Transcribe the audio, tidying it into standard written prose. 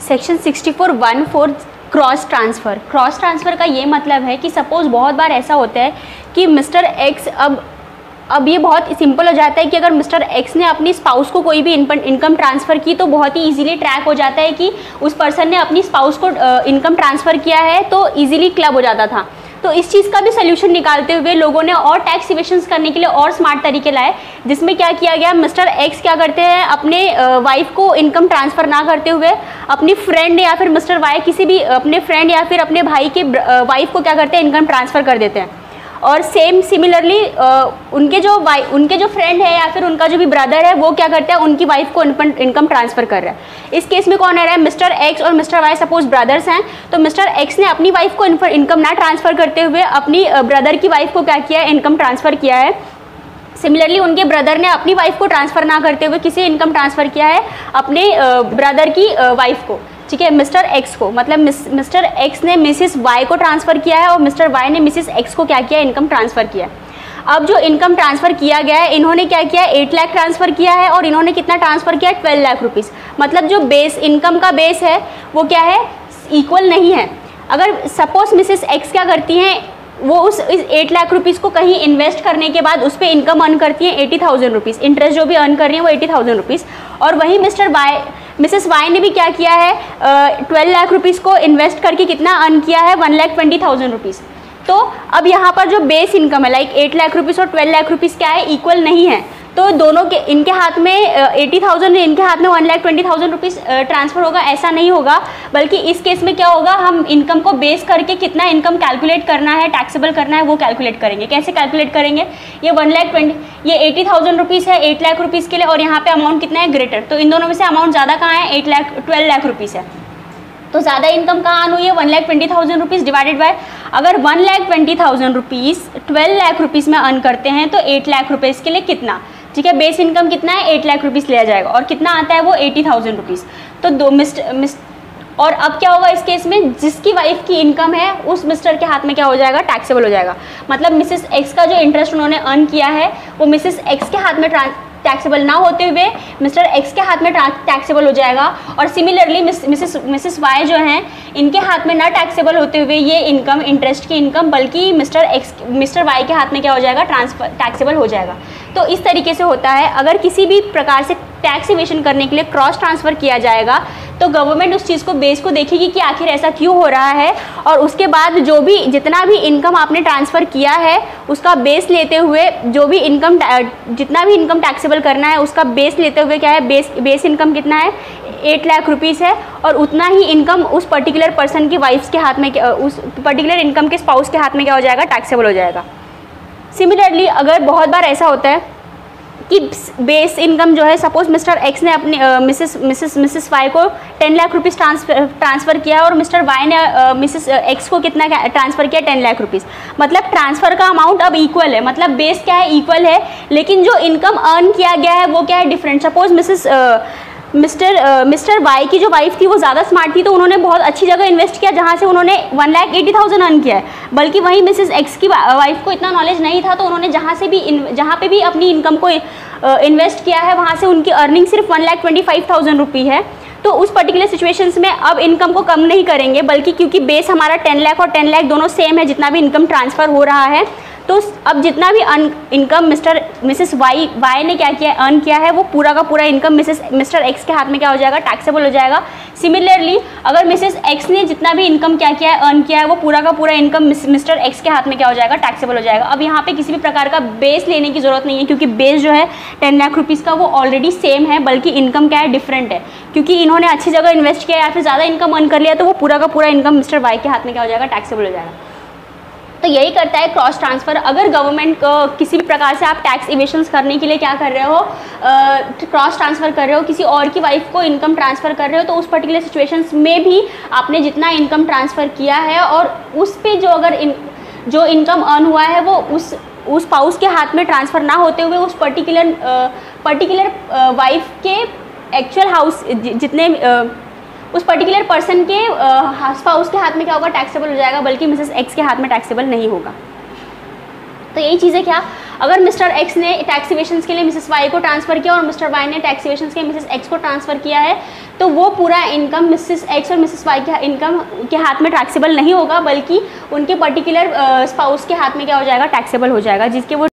Section 64(1)(4) cross transfer. Cross transfer का ये मतलब है कि सपोज़ बहुत बार ऐसा होता है कि मिस्टर एक्स अब ये बहुत सिंपल हो जाता है कि अगर मिस्टर एक्स ने अपनी स्पाउस को कोई भी इनकम ट्रांसफ़र की तो बहुत ही इजीली ट्रैक हो जाता है कि उस पर्सन ने अपनी स्पाउस को इनकम ट्रांसफ़र किया है, तो इजीली क्लब हो जाता था। तो इस चीज़ का भी सोल्यूशन निकालते हुए लोगों ने और टैक्स इवेशंस करने के लिए और स्मार्ट तरीके लाए, जिसमें क्या किया गया, मिस्टर एक्स क्या करते हैं, अपने वाइफ को इनकम ट्रांसफ़र ना करते हुए अपनी फ्रेंड या फिर मिस्टर वाई किसी भी अपने फ्रेंड या फिर अपने भाई के वाइफ को क्या करते हैं, इनकम ट्रांसफ़र कर देते हैं। और सिमिलरली उनके जो फ्रेंड है या फिर उनका जो भी ब्रदर है वो क्या करता है, उनकी वाइफ को इनकम ट्रांसफ़र कर रहा है। इस केस में कौन आ रहा है, मिस्टर एक्स और मिस्टर वाई सपोज ब्रदर्स हैं, तो मिस्टर एक्स ने अपनी वाइफ को इनकम ना ट्रांसफ़र करते हुए अपनी ब्रदर की वाइफ को क्या किया है, इनकम ट्रांसफ़र किया है। सिमिलरली उनके ब्रदर ने अपनी वाइफ को ट्रांसफ़र ना करते हुए किसी इनकम ट्रांसफ़र किया है अपने ब्रदर की वाइफ को, ठीक है, मिस्टर एक्स को। मतलब मिस्टर एक्स ने मिसिस वाई को ट्रांसफ़र किया है और मिस्टर वाई ने मिसिस एक्स को क्या किया, इनकम ट्रांसफ़र किया है। अब जो इनकम ट्रांसफ़र किया गया है, इन्होंने क्या किया, 8 लाख ट्रांसफ़र किया है और इन्होंने कितना ट्रांसफ़र किया, 12 लाख रुपीज़। मतलब जो बेस इनकम का बेस है वो क्या है, इक्वल नहीं है। अगर सपोज मिसिस एक्स क्या करती हैं, वो इस 8 लाख रुपीज़ को कहीं इन्वेस्ट करने के बाद उस पर इनकम अर्न करती हैं 80,000 रुपीज़, इंटरेस्ट जो भी अर्न कर रही है वो 80,000 रुपीज़। और वहीं मिसेस वाई ने भी क्या किया है, 12 लाख रुपीज़ को इन्वेस्ट करके कितना अर्न किया है, 1,20,000 रुपीज़। तो अब यहाँ पर जो बेस इनकम है लाइक 8 लाख रुपीज़ और 12 लाख रुपीज़ क्या है, इक्वल नहीं है। तो दोनों के इनके हाथ में 80,000 इनके हाथ में 1,20,000 रुपीज़ ट्रांसफ़र होगा, ऐसा नहीं होगा। बल्कि इस केस में क्या होगा, हम इनकम को बेस करके कितना इनकम कैलकुलेट करना है, टैक्सेबल करना है, वो कैलकुलेट करेंगे। कैसे कैलकुलेट करेंगे, ये 80,000 रुपीज़ है 8 लाख रुपीज़ के लिए और यहाँ पे अमाउंट कितना है, ग्रेटर। तो इन दोनों में से अमाउंट ज़्यादा कहाँ है, 12 लाख रुपीज़ है। तो ज़्यादा इनकम कहाँ अर्न हुई है, 1,20,000 रुपीज़ डिवाइडेड बाय, अगर 1,20,000 रुपीज़ 12 लाख रुपीज़ में अर्न करते हैं तो 8 लाख रुपीज़ के लिए कितना, ठीक है, बेस इनकम कितना है, 8 लाख रुपीज़ लिया जाएगा और कितना आता है वो 80,000 रुपीज़। तो और अब क्या होगा इस केस में, जिसकी वाइफ की इनकम है उस मिस्टर के हाथ में क्या हो जाएगा, टैक्सेबल हो जाएगा। मतलब मिसेस एक्स का जो इंटरेस्ट उन्होंने अर्न किया है वो मिसेस एक्स के हाथ में टैक्सेबल ना होते हुए मिस्टर एक्स के हाथ में टैक्सेबल हो जाएगा। और सिमिलरली मिसेस वाई जो हैं इनके हाथ में ना टैक्सेबल होते हुए ये इनकम, इंटरेस्ट की इनकम, बल्कि मिस्टर वाई के हाथ में क्या हो जाएगा, टैक्सेबल हो जाएगा। तो इस तरीके से होता है। अगर किसी भी प्रकार से टैक्स इवेशन करने के लिए क्रॉस ट्रांसफ़र किया जाएगा तो गवर्नमेंट उस चीज़ को बेस को देखेगी कि आखिर ऐसा क्यों हो रहा है, और उसके बाद जितना भी इनकम आपने ट्रांसफ़र किया है उसका बेस लेते हुए जितना भी इनकम टैक्सेबल करना है उसका बेस लेते हुए क्या है, बेस इनकम कितना है, 8 लाख रुपीज़ है, और उतना ही इनकम उस पर्टिकुलर पर्सन की वाइफ्स के हाथ में, उस पर्टिकुलर इनकम के स्पाउस के हाथ में क्या हो जाएगा, टैक्सेबल हो जाएगा। सिमिलरली अगर बहुत बार ऐसा होता है कि बेस इनकम जो है, सपोज मिस्टर एक्स ने अपनी मिसेस वाई को 10 लाख रुपीज़ ट्रांसफ़र किया और मिस्टर वाई ने मिसेस एक्स को कितना ट्रांसफ़र किया, 10 लाख रुपीज़। मतलब ट्रांसफ़र का अमाउंट अब इक्वल है, मतलब बेस क्या है, इक्वल है, लेकिन जो इनकम अर्न किया गया है वो क्या है, डिफरेंट। सपोज मिस्टर वाई की जो वाइफ थी वो ज़्यादा स्मार्ट थी, तो उन्होंने बहुत अच्छी जगह इन्वेस्ट किया जहाँ से उन्होंने 1,80,000 अर्न किया है। बल्कि वहीं मिसेस एक्स की वाइफ को इतना नॉलेज नहीं था, तो उन्होंने जहाँ पे भी अपनी इनकम को इन्वेस्ट किया है वहाँ से उनकी अर्निंग सिर्फ 1,25,000 रुपये है। तो उस पर्टिकुलर सिचुएशंस में अब इनकम को कम नहीं करेंगे, बल्कि क्योंकि बेस हमारा 10 लाख और 10 लाख दोनों सेम है, जितना भी इनकम ट्रांसफ़र हो रहा है, तो अब जितना भी इनकम मिसेस वाई ने क्या किया, अर्न किया है, वो पूरा का पूरा इनकम मिस्टर एक्स के हाथ में क्या हो जाएगा, टैक्सेबल हो जाएगा। सिमिलरली अगर मिसेस एक्स ने जितना भी इनकम क्या किया है, अर्न किया है, वो पूरा का पूरा इनकम मिस्टर एक्स के हाथ में क्या हो जाएगा, टैक्सेबल हो जाएगा। अब यहाँ पे किसी भी प्रकार का बेस लेने की ज़रूरत नहीं है, क्योंकि बेस जो है 10 लाख रुपीज़ का वो ऑलरेडी सेम है, बल्कि इनकम क्या है, डिफरेंट है। क्योंकि इन्होंने अच्छी जगह इन्वेस्ट किया या फिर ज़्यादा इनकम अर्न कर लिया, तो वो पूरा का पूरा इनकम मिस्टर वाई के हाथ में क्या हो जाएगा, टैक्सेबल हो जाएगा। तो यही करता है क्रॉस ट्रांसफ़र। अगर गवर्नमेंट को किसी भी प्रकार से आप टैक्स इवेशंस करने के लिए क्या कर रहे हो, क्रॉस ट्रांसफ़र कर रहे हो, किसी और की वाइफ को इनकम ट्रांसफ़र कर रहे हो, तो उस पर्टिकुलर सिचुएशंस में भी आपने जितना इनकम ट्रांसफ़र किया है और उस पे जो इनकम अर्न हुआ है वो उस स्पाउस के हाथ में ट्रांसफ़र ना होते हुए उस पर्टिकुलर वाइफ के एक्चुअल हाउस उस पर्टिकुलर पर्सन के स्पाउस के हाथ में क्या होगा, टैक्सेबल हो जाएगा, बल्कि मिसेस एक्स के हाथ में टैक्सेबल नहीं होगा। तो यही चीज़ें क्या, अगर मिस्टर एक्स ने टैक्स इवेशंस के लिए मिसेस वाई को ट्रांसफ़र किया और मिस्टर वाई ने टैक्स इवेशंस के लिए मिसेस एक्स को ट्रांसफ़र किया है, तो वो पूरा इनकम मिसेस एक्स और मिसेस वाई के इनकम के हाथ में टैक्सेबल नहीं होगा, बल्कि उनके पर्टिकुलर स्पाउस के हाथ में क्या हो जाएगा, टैक्सेबल हो जाएगा, जिसके वो